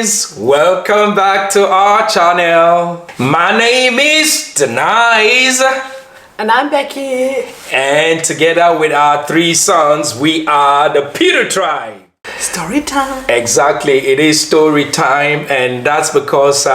guys, welcome back to our channel. My name is Denise. And I'm Becky. And together with our three sons, we are the Peter Tribe. Story time. Exactly, it is story time, and that's because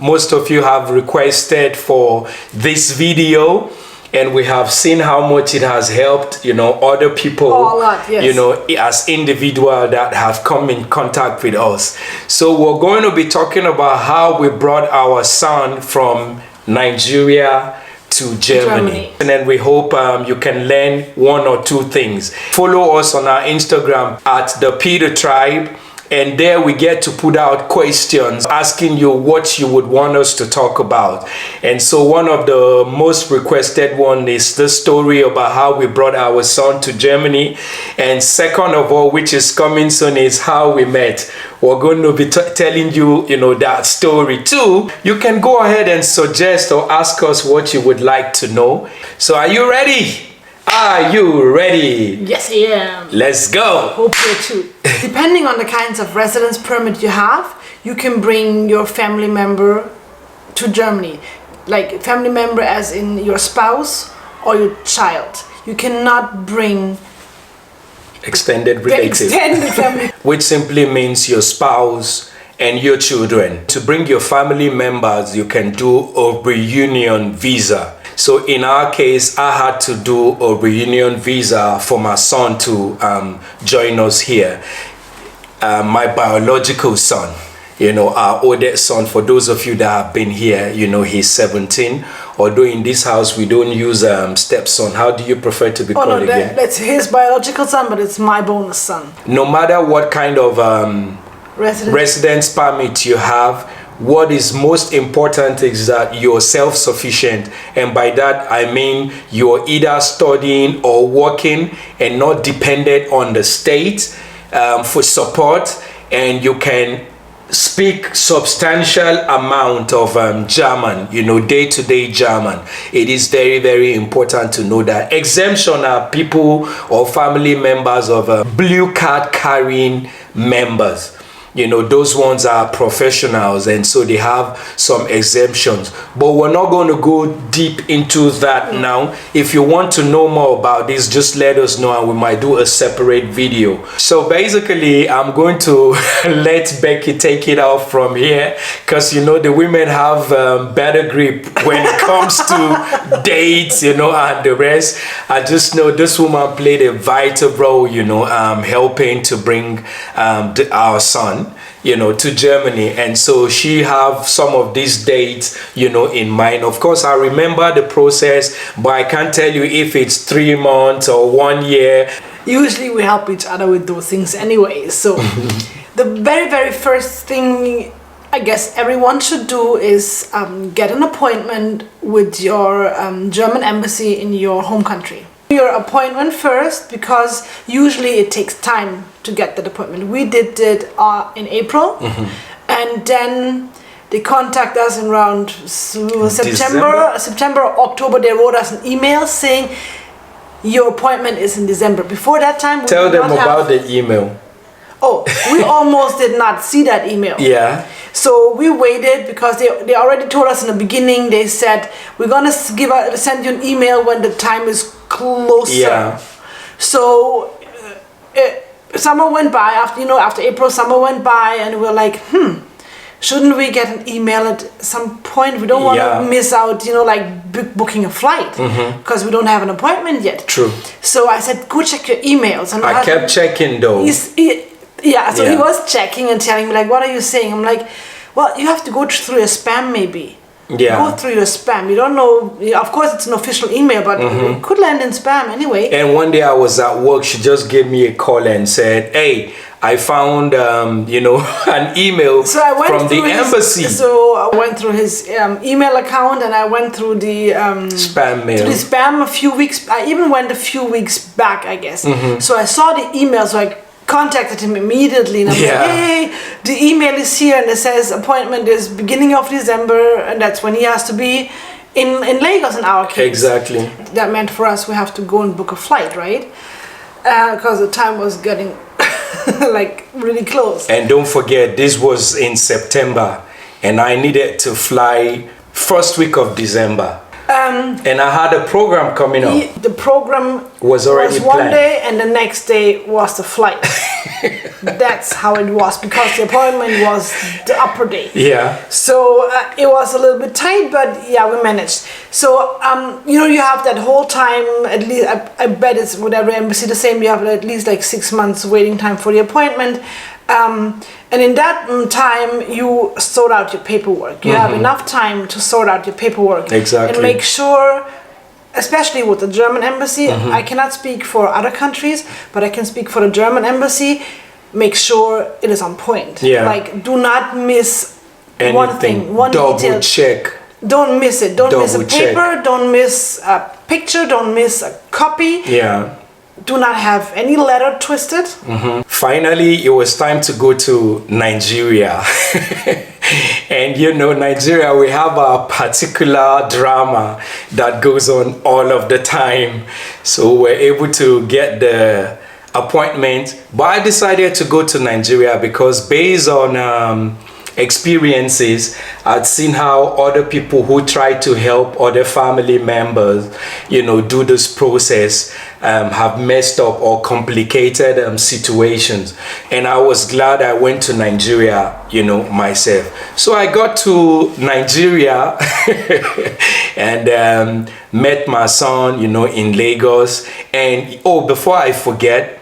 most of you have requested for this video. And we have seen how much it has helped, other people, a lot, yes. As individuals that have come in contact with us. So we're going to be talking about how we brought our son from Nigeria to Germany. And then we hope you can learn one or two things. Follow us on our Instagram at the Peter Tribe. And there we get to put out questions asking you what you would want us to talk about. And so one of the most requested one is the story about how we brought our son to Germany. And second of all, which is coming soon, is how we met. We're going to be telling you, that story too. You can go ahead and suggest or ask us what you would like to know. So are you ready? Are you ready? Yes, I am. Let's go. Hope so too. Depending on the kinds of residence permit you have, you can bring your family member to Germany. Like family member as in your spouse or your child. You cannot bring extended relative. Extended family. Which simply means your spouse and your children. To bring your family members, you can do a reunion visa. So in our case, I had to do a reunion visa for my son to join us here. My biological son, our oldest son, for those of you that have been here, he's 17. Although in this house, we don't use stepson. How do you prefer to be called again? That's his biological son, but it's my bonus son. No matter what kind of residence permit you have, what is most important is that you're self-sufficient, and by that I mean you're either studying or working and not dependent on the state for support, and you can speak substantial amount of German, day-to-day German. It is very, very important to know that. Exemption are people or family members of blue card carrying members. Those ones are professionals, and so they have some exemptions, but we're not going to go deep into that now. If you want to know more about this, just let us know and we might do a separate video. So basically, I'm going to let Becky take it off from here, because the women have better grip when it comes to dates, and the rest. I just know this woman played a vital role, helping to bring our son to Germany, and so she have some of these dates in mind. Of course, I remember the process, but I can't tell you if it's 3 months or 1 year. Usually we help each other with those things anyway. So the very, very first thing I guess everyone should do is get an appointment with your German embassy in your home country. Your appointment first, because usually it takes time to get that appointment. We did it in April, and then they contact us in around September or October. They wrote us an email saying your appointment is in December. Before that time, tell them about the email. Oh, we almost did not see that email. Yeah. So we waited, because they already told us in the beginning. They said we're gonna send you an email when the time is closer. Yeah. So summer went by. After April, summer went by, and we're like, shouldn't we get an email at some point? We don't want to miss out, booking a flight, because we don't have an appointment yet. True. So I said, go check your emails. And I kept checking though. He was checking and telling me, what are you saying? I'm like, well, you have to go through your spam maybe. Yeah. Go through your spam. You don't know. Of course, it's an official email, but it could land in spam anyway. And one day I was at work. She just gave me a call and said, hey, I found, an email from the embassy. So I went through his email account, and I went through the spam mail. To the spam a few weeks. I even went a few weeks back, I guess. So I saw the email, so I contacted him immediately, and I'm like, hey, the email is here, and it says appointment is beginning of December, and that's when he has to be in Lagos in our case. Exactly. That meant for us we have to go and book a flight, right? Because the time was getting like really close. And don't forget, this was in September, and I needed to fly first week of December. And I had a program coming up. The program was already one planned. day, and the next day was the flight. That's how it was, because the appointment was the upper day. Yeah. So it was a little bit tight, but yeah, we managed. So you have that whole time, at least I bet it's with every embassy the same. You have at least like 6 months waiting time for the appointment. And in that time, you sort out your paperwork. You have enough time to sort out your paperwork. Exactly. And make sure, especially with the German embassy, I cannot speak for other countries, but I can speak for the German embassy. Make sure it is on point. Yeah. Like, do not miss anything. one thing, one Double detail. check. Don't miss it. Don't miss a Double check. paper. Don't miss a picture. Don't miss a copy. Yeah. Do not have any letter twisted. Finally, it was time to go to Nigeria. And Nigeria, we have a particular drama that goes on all of the time. So we're able to get the appointment. But I decided to go to Nigeria because based on experiences, I'd seen how other people who try to help other family members, do this process, have messed up or complicated situations. And I was glad I went to Nigeria, myself. So I got to Nigeria and met my son, in Lagos. And before I forget,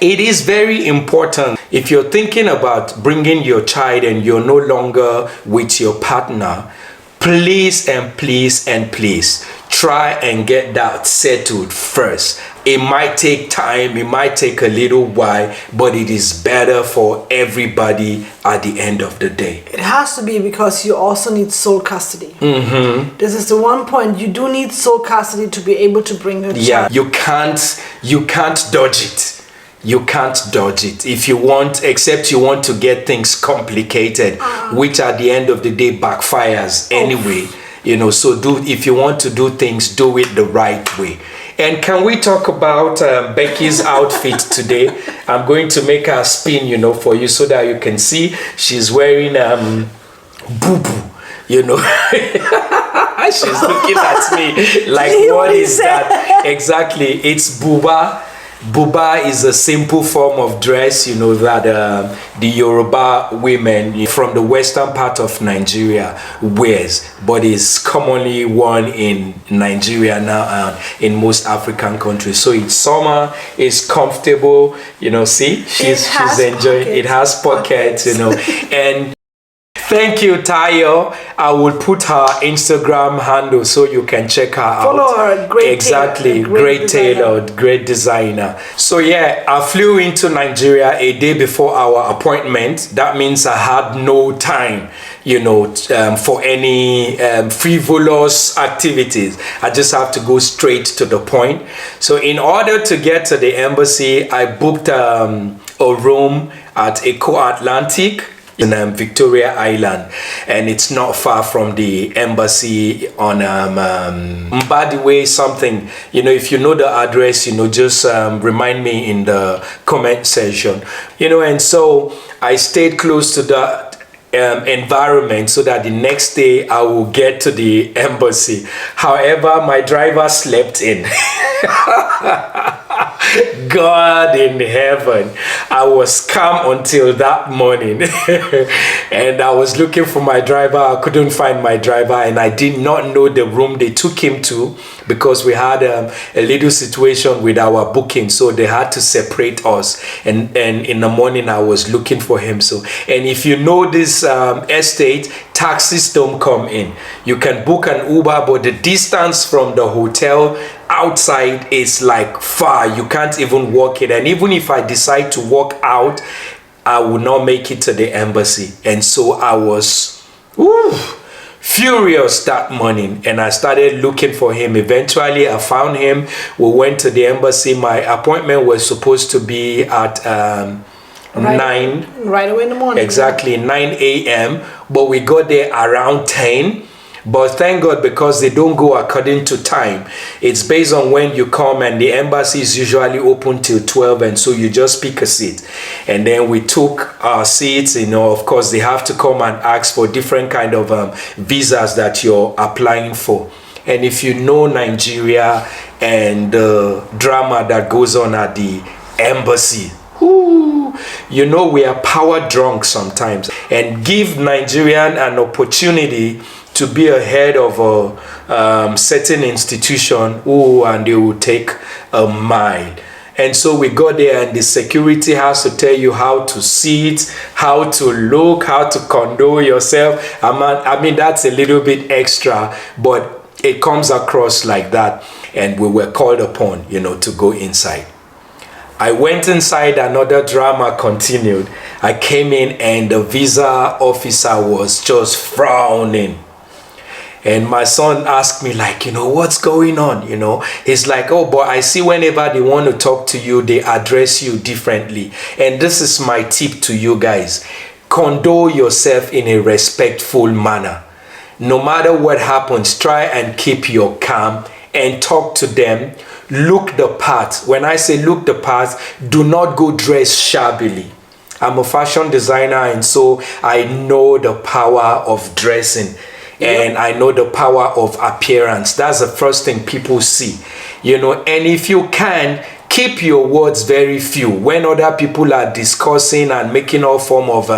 it is very important if you're thinking about bringing your child and you're no longer with your partner, please and please and please try and get that settled first. It might take time, it might take a little while, but it is better for everybody at the end of the day. It has to be, because you also need sole custody. This is the one point. You do need sole custody to be able to bring your child. Yeah, you can't dodge it. You can't dodge it if you want, except you want to get things complicated, which at the end of the day backfires anyway. So if you want to do things, do it the right way. And can we talk about Becky's outfit today? I'm going to make her spin, for you so that you can see. She's wearing boo-boo, She's looking at me like, what is that? Exactly, it's buba. Buba is a simple form of dress, that the Yoruba women from the western part of Nigeria wears, but is commonly worn in Nigeria now and in most African countries. So it's summer, it's comfortable, see, she's enjoying. It has pockets, and thank you, Tayo. I will put her Instagram handle so you can check her out. Follow her. Great tailor, great designer. So yeah, I flew into Nigeria a day before our appointment. That means I had no time, for any frivolous activities. I just have to go straight to the point. So in order to get to the embassy, I booked a room at Eco Atlantic in Victoria Island, and it's not far from the embassy on Mbadiwe something. If you know the address, just remind me in the comment section. And so I stayed close to the environment so that the next day I will get to the embassy. However, my driver slept in. God in heaven, I was calm until that morning. And I was looking for my driver. I couldn't find my driver, and I did not know the room they took him to, because we had a little situation with our booking, so they had to separate us. And in the morning I was looking for him. And if you know this estate, taxis don't come in. You can book an Uber, but the distance from the hotel outside is like far. You can't even walk it. And even if I decide to walk out, I will not make it to the embassy. And so I was furious that morning, and I started looking for him. Eventually I found him. We went to the embassy. My appointment was supposed to be at 9 right away in the morning. Exactly, 9 a.m. But we got there around 10. But thank God, because they don't go according to time. It's based on when you come, and the embassy is usually open till 12, and so you just pick a seat. And then we took our seats. Of course, they have to come and ask for different kind of visas that you're applying for. And if you know Nigeria and the drama that goes on at the embassy, we are power drunk sometimes, and give Nigerian an opportunity to be a head of a certain institution, and they will take a mile. And so we got there, and the security has to tell you how to sit, how to look, how to condole yourself. I mean, that's a little bit extra, but it comes across like that. And we were called upon, to go inside. I went inside, another drama continued. I came in, and the visa officer was just frowning. And my son asked me, like, what's going on? He's like, oh, but I see whenever they want to talk to you, they address you differently. And this is my tip to you guys. Condole yourself in a respectful manner. No matter what happens, try and keep your calm and talk to them. Look the part. When I say look the part, do not go dressed shabbily. I'm a fashion designer, and so I know the power of dressing. And I know the power of appearance. That's the first thing people see. And if you can, keep your words very few. When other people are discussing and making all form of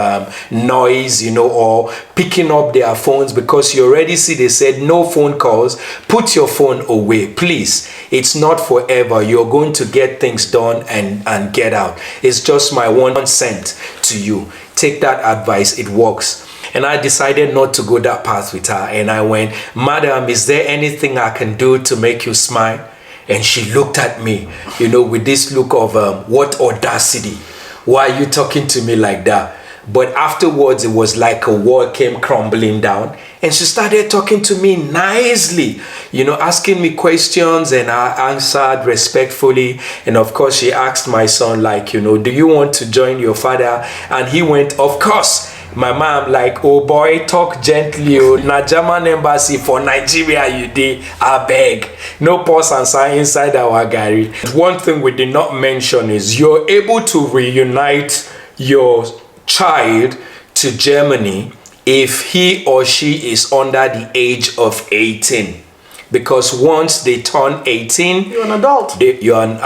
noise, or picking up their phones, because you already see they said no phone calls, put your phone away, please. It's not forever. You're going to get things done and get out. It's just my 1 cent to you. Take that advice. It works. And I decided not to go that path with her. And I went, Madam, is there anything I can do to make you smile? And she looked at me, with this look of, what audacity. Why are you talking to me like that? But afterwards, it was like a wall came crumbling down. And she started talking to me nicely, asking me questions, and I answered respectfully. And of course, she asked my son, like, do you want to join your father? And he went, of course. My mom like, oh boy, talk gently. Na German embassy for Nigeria you did, I beg. No pause and sign inside our Gary. One thing we did not mention is you're able to reunite your child to Germany if he or she is under the age of 18. Because once they turn 18, you're an adult. You're an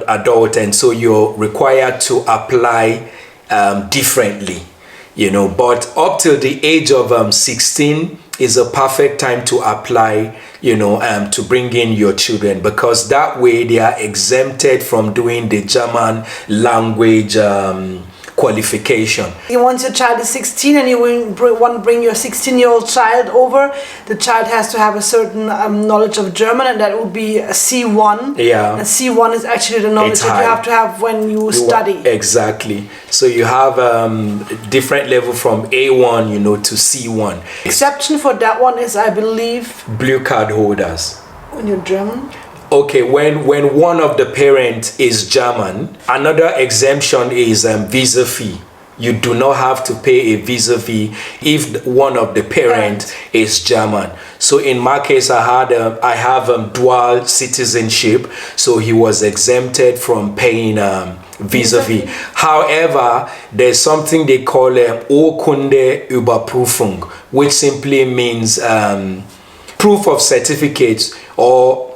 adult, and so you're required to apply differently. But up till the age of 16 is a perfect time to apply, to bring in your children, because that way they are exempted from doing the German language qualification. Once your child is 16 and you want to bring your 16-year-old child over, the child has to have a certain knowledge of German, and that would be a C1. Yeah. And C1 is actually the knowledge that you have to have when you study. Exactly. So you have different level from A1, to C1. Exception for that one is, I believe, blue card holders. When you're German. Okay, when one of the parents is German, another exemption is visa fee. You do not have to pay a visa fee if one of the parents is German. So in my case, I have dual citizenship, so he was exempted from paying visa fee. However, there's something they call Urkunde Überprüfung, which simply means proof of certificates, or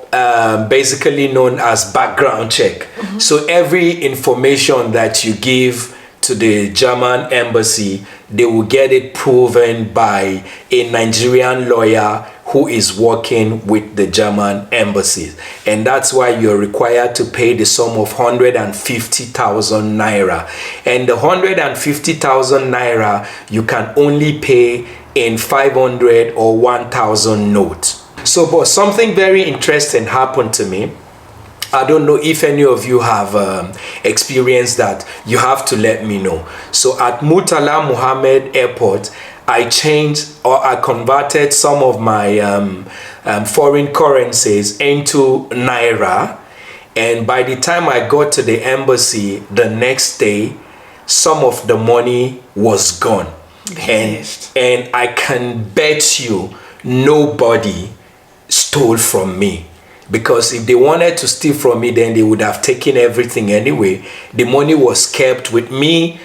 basically known as background check. So every information that you give to the German embassy, they will get it proven by a Nigerian lawyer who is working with the German embassy. And that's why you're required to pay the sum of 150,000 naira. And the 150,000 naira you can only pay in 500 or 1,000 notes. So, but something very interesting happened to me. I don't know if any of you have experienced that. You have to let me know. So at Murtala Muhammad Airport, I changed, or I converted some of my foreign currencies into naira. And by the time I got to the embassy the next day, some of the money was gone. And I can bet you nobody stole from me. Because if they wanted to steal from me, then they would have taken everything anyway. The money was kept with me.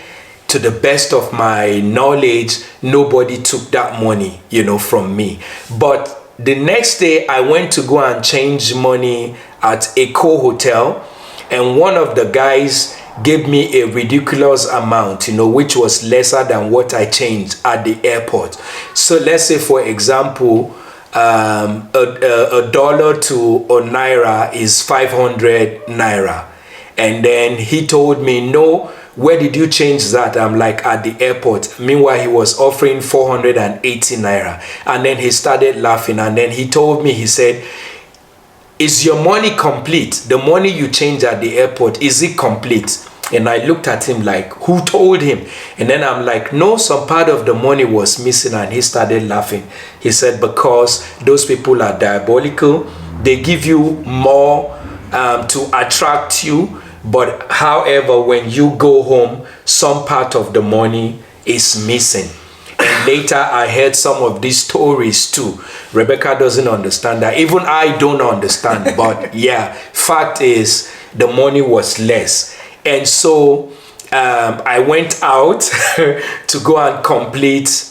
To the best of my knowledge, nobody took that money, from me. But the next day, I went to go and change money at a hotel, and one of the guys gave me a ridiculous amount, which was lesser than what I changed at the airport. So let's say, for example, a dollar to a naira is 500 naira. And then he told me, no, where did you change that? I'm like, at the airport. Meanwhile, he was offering 480 naira. And then he started laughing. And then he told me, he said, is your money complete? The money you changed at the airport, is it complete? And I looked at him like, who told him? And then I'm like, no, some part of the money was missing. And he started laughing. He said, because those people are diabolical. They give you more to attract you. But however, when you go home, some part of the money is missing. And later I heard some of these stories too. Rebecca doesn't understand that. Even I don't understand. But yeah, fact is the money was less. And so I went out to go and complete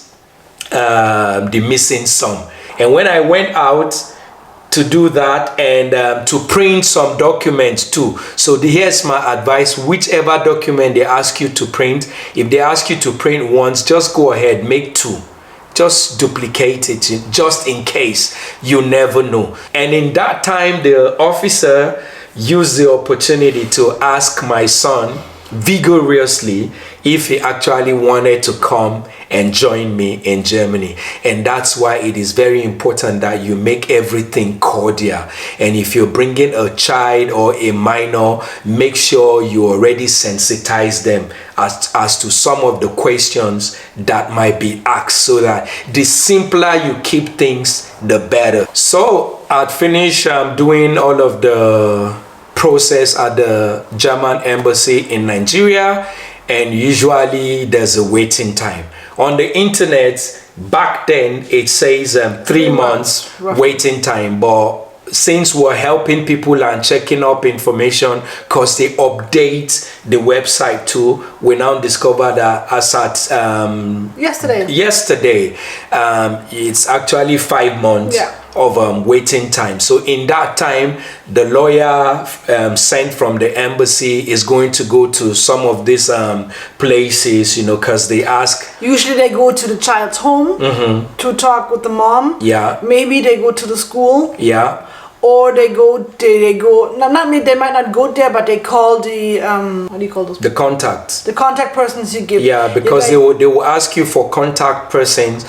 the missing sum. And when I went out to do that and to print some documents too. So here's my advice: whichever document they ask you to print, if they ask you to print once, just go ahead, make two. Just duplicate it, just in case. You never know. And in that time, the officer used the opportunity to ask my son vigorously if he actually wanted to come and join me in Germany. And that's why it is very important that you make everything cordial. And if you're bringing a child or a minor, make sure you already sensitize them as to some of the questions that might be asked, so that the simpler you keep things, the better. So I'd finish doing all of the process at the German embassy in Nigeria, and usually there's a waiting time. On the internet, back then it says 3 months waiting time, but since we're helping people and checking up information, because they update the website too, we now discover that as at yesterday it's actually 5 months of waiting time. So in that time, the lawyer sent from the embassy is going to go to some of these places, because they ask. Usually they go to the child's home to talk with the mom. Yeah. Maybe they go to the school. Yeah. Or they might not go there, but they call the what do you call those people? The contacts. The contact persons you give. Yeah, because they will ask you for contact persons,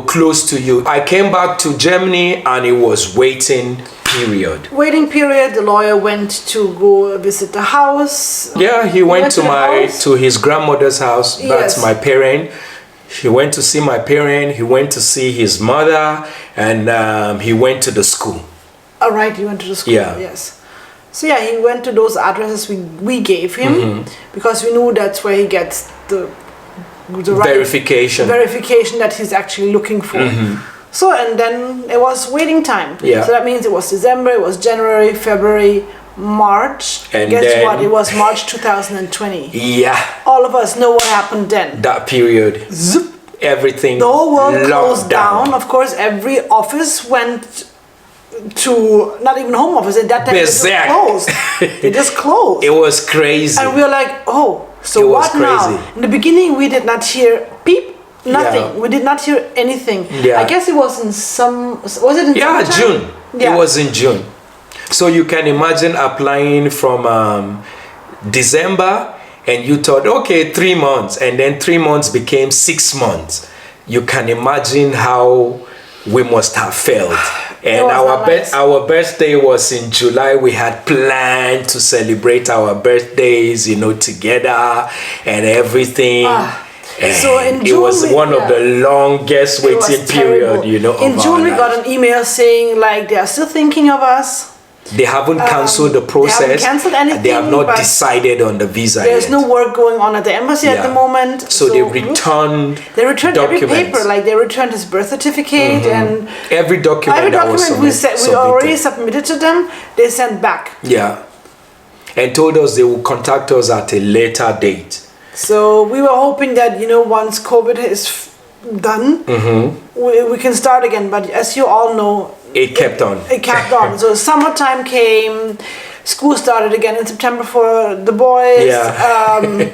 close to you. I came back to Germany and it was waiting period. Waiting period. The lawyer went to go visit the house. Yeah, he went to his grandmother's house. That's my parent. He went to see my parent. He went to see his mother, and he went to the school. All right, he went to the school. Yeah. Yes. So yeah, he went to those addresses we gave him because we knew that's where he gets the verification that he's actually looking for. So, and then it was waiting time. Yeah. So that means it was December, it was January, February, March. And guess then, what? It was March 2020. Yeah. All of us know what happened then. That period. Zip. Everything. The whole world locked closed down. Of course, every office went to, not even home office at that time. They just closed. They just closed. It was crazy. And we were like, oh, so what now? In the beginning, we did not hear peep, nothing. Yeah. We did not hear anything. Yeah. I guess it was in was it in June. Yeah. It was in June. So you can imagine applying from December, and you thought, okay, 3 months, and then 3 months became 6 months. You can imagine how we must have felt. And our birthday was in July. We had planned to celebrate our birthdays, together and everything. So in June, it was one of the longest waiting period, in June we got an email saying like they are still thinking of us. They haven't cancelled the process. They haven't cancelled anything. They have not decided on the visa There's yet. no work going on at the embassy at the moment. So they returned every paper. Like they returned his birth certificate and every document we already submitted to them. They sent back. Yeah, and told us they will contact us at a later date. So we were hoping that once COVID is done, we can start again. But as you all know, it kept on. It kept on. So summertime came, school started again in September for the boys. Yeah.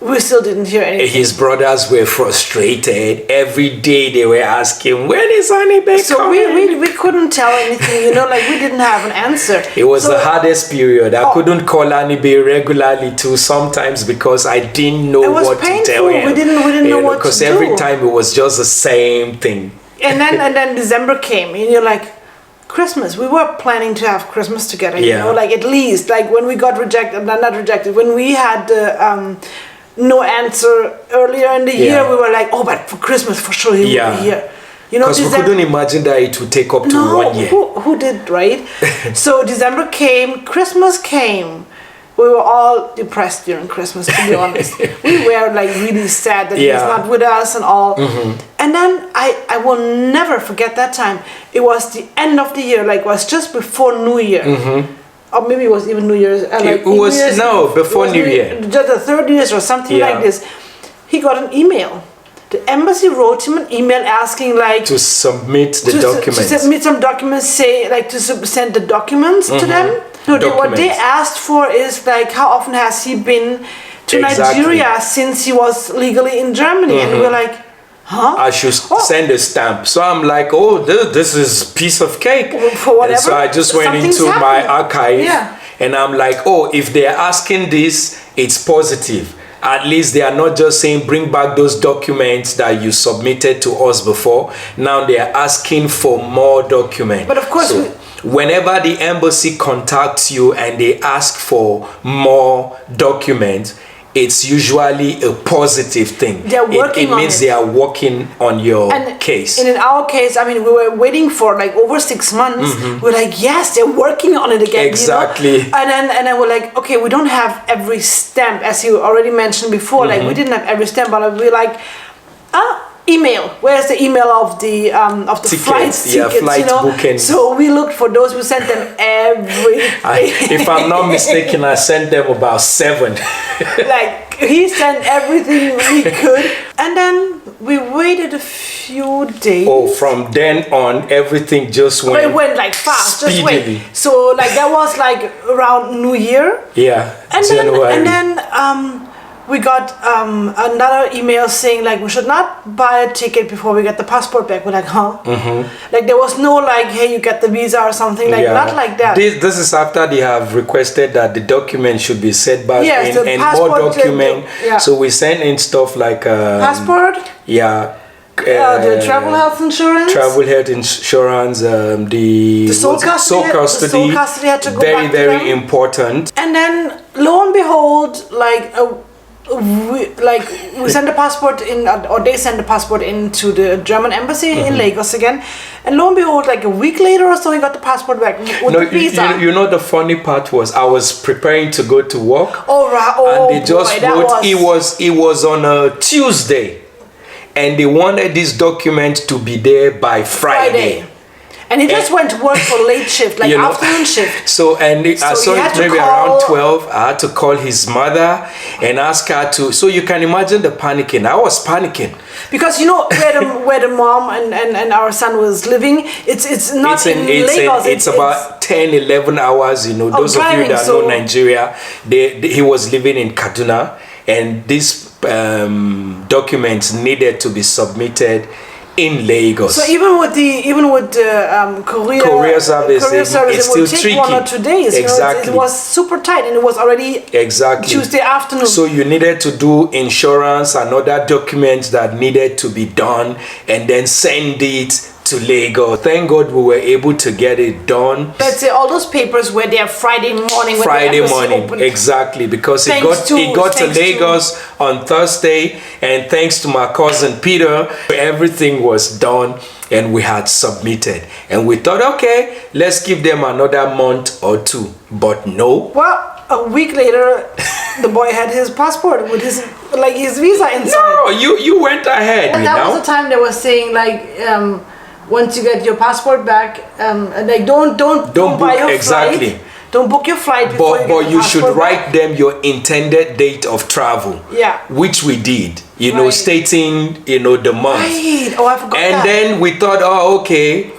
We still didn't hear anything. His brothers were frustrated. Every day they were asking, when is Anibe coming? So we couldn't tell anything, like we didn't have an answer. It was the hardest period. I couldn't call Anibe regularly too sometimes because I didn't know what to tell him. We didn't know what to do. Because every time it was just the same thing. And then December came and you're like, Christmas. We were planning to have Christmas together, like at least like when we got rejected, not rejected, when we had the no answer earlier in the year, we were like, oh, but for Christmas for sure he will be here. Because we couldn't imagine that it would take up to 1 year. Who did, right? So December came, Christmas came. We were all depressed during Christmas, to be honest. We were like really sad that he's not with us and all. And then I will never forget that time. It was the end of the year, like it was just before New Year. Or maybe it was even New Year's. Before New Year. Just the 30th or something like this. He got an email. The embassy wrote him an email asking to submit the documents. To submit some documents, send the documents to them. No, what they asked for is like how often has he been to Nigeria since he was legally in Germany, and we're like, huh? I should send a stamp. So I'm like, oh, this is piece of cake. For whatever. And so I just went into my archive and I'm like, oh, if they're asking this, it's positive. At least they are not just saying bring back those documents that you submitted to us before. Now they are asking for more documents. But of course, whenever the embassy contacts you and they ask for more documents, it's usually a positive thing. They're working on it. It means they are working on your case. And in our case, I mean, we were waiting for like over 6 months. We're like, yes, they're working on it again. Exactly. And then we're like, okay, we don't have every stamp, as you already mentioned before. Like we didn't have every stamp, but we're like, email. Where's the email of the tickets, flight tickets? Flight booking. So we looked for those. We sent them everything. If I'm not mistaken, I sent them about 7. Like he sent everything we could, and then we waited a few days. Oh, from then on, everything just went. It went like fast. Speedily. Just wait. So like that was like around New Year. Yeah. And then we got another email saying like we should not buy a ticket before we get the passport back. We're like, huh? Like there was no like, hey, you get the visa or something, like not like that. This is after they have requested that the document should be sent back in and more document. So we sent in stuff like passport. Yeah. The travel health insurance. The sole custody. The sole custody had to go very, back very to them. important. And then lo and behold, we sent the passport in, or they sent the passport into the German embassy in Lagos again, and lo and behold, like a week later or so, he got the passport back with the visa. You know the funny part was I was preparing to go to work. And they just wrote it was on a Tuesday, and they wanted this document to be there by Friday. And he just went to work for late shift, like afternoon shift. So I saw it maybe around 12. I had to call his mother and ask her to. So you can imagine the panicking. I was panicking. Because where the mom and our son was living, it's not in Lagos. It's about 10, 11 hours. Those of you that know Nigeria, he was living in Kaduna, and these documents needed to be submitted in Lagos. So even with the courier service, it would take tricky. 1 or 2 days. Exactly. It was super tight, and it was already Tuesday afternoon. So you needed to do insurance and other documents that needed to be done, and then send it to Lagos. Thank God we were able to get it done. Let's say all those papers were there Friday morning. Opened. Exactly, because it got to Lagos on Thursday, and thanks to my cousin Peter, everything was done. and we had submitted, and we thought, okay, let's give them another month or two, but no. Well, a week later, the boy had his passport with his visa inside. No, you went ahead. And that was the time they were saying once you get your passport back, don't buy your flight. Don't book your flight before but you should write them your intended date of travel. Yeah. Which we did, stating, the month. Right. Oh, I forgot and that. then we thought, oh, okay,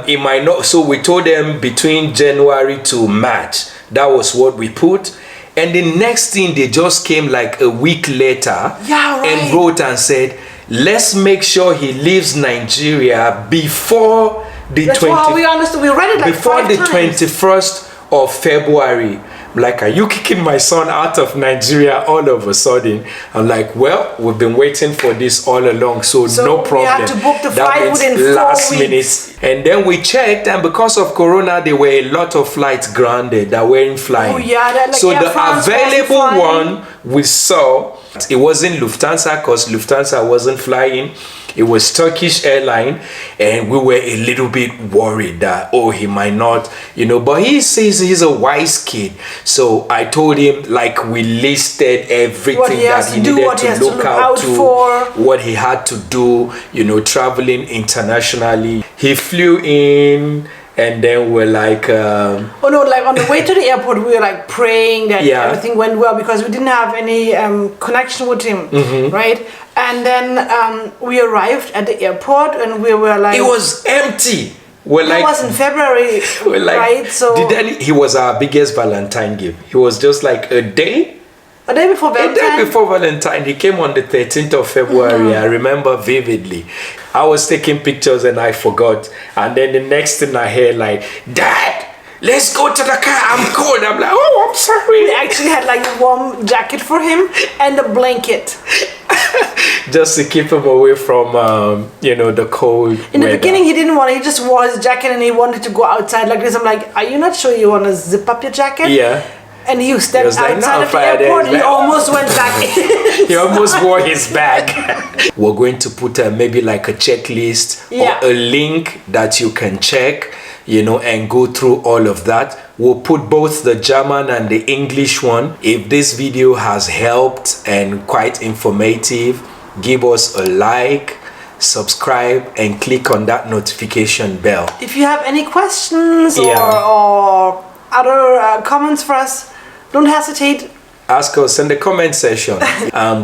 it might not. So we told them between January to March. That was what we put. And the next thing, they just came like a week later and wrote and said, let's make sure he leaves Nigeria before the That's how we understood. We read it like before 5 the times. 21st of February. Like, are you kicking my son out of Nigeria all of a sudden? I'm like, well, we've been waiting for this all along, so no problem. We had to book the flight within 4 weeks. And then we checked, and because of Corona, there were a lot of flights grounded that weren't flying. Oh yeah, so the available one we saw, it wasn't Lufthansa, because Lufthansa wasn't flying. It was Turkish airline, and we were a little bit worried that, he might not, but he says he's a wise kid. So I told him, we listed everything that he needed to look out for, what he had to do, traveling internationally. He flew in, and then we're like on the way to the airport, we were praying that everything went well, because we didn't have any connection with him, right? And then we arrived at the airport, and we were it was empty. It was in February, right? So he was our biggest Valentine gift. He was just a day before Valentine. A day before Valentine. He came on the 13th of February. I remember vividly. I was taking pictures and I forgot. And then the next thing I heard, Dad, let's go to the car. I'm cold. I'm like, oh, I'm sorry. We actually had a warm jacket for him and a blanket. Just to keep him away from, the cold In the beginning, he didn't want it. He just wore his jacket and he wanted to go outside like this. I'm like, are you not sure you want to zip up your jacket? Yeah. And he stepped outside of the airport and he almost went back in. He almost wore his bag. We're going to put maybe a checklist or a link that you can check, and go through all of that. We'll put both the German and the English one. If this video has helped and quite informative, give us a like, subscribe, and click on that notification bell. If you have any questions or other comments for us, don't hesitate. Ask us in the comment section.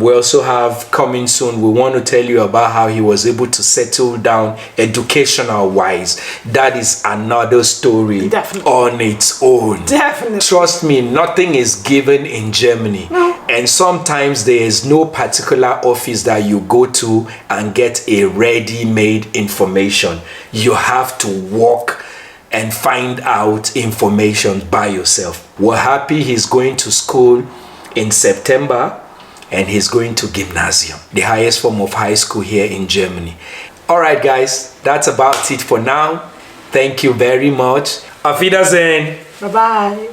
We also have coming soon. We want to tell you about how he was able to settle down educational wise. That is another story on its own. Definitely. Trust me, nothing is given in Germany. No. And sometimes there is no particular office that you go to and get a ready-made information. You have to walk and find out information by yourself. We're happy he's going to school in September, and he's going to gymnasium, the highest form of high school here in Germany. All right, guys, that's about it for now. Thank you very much. Auf Wiedersehen. Bye-bye.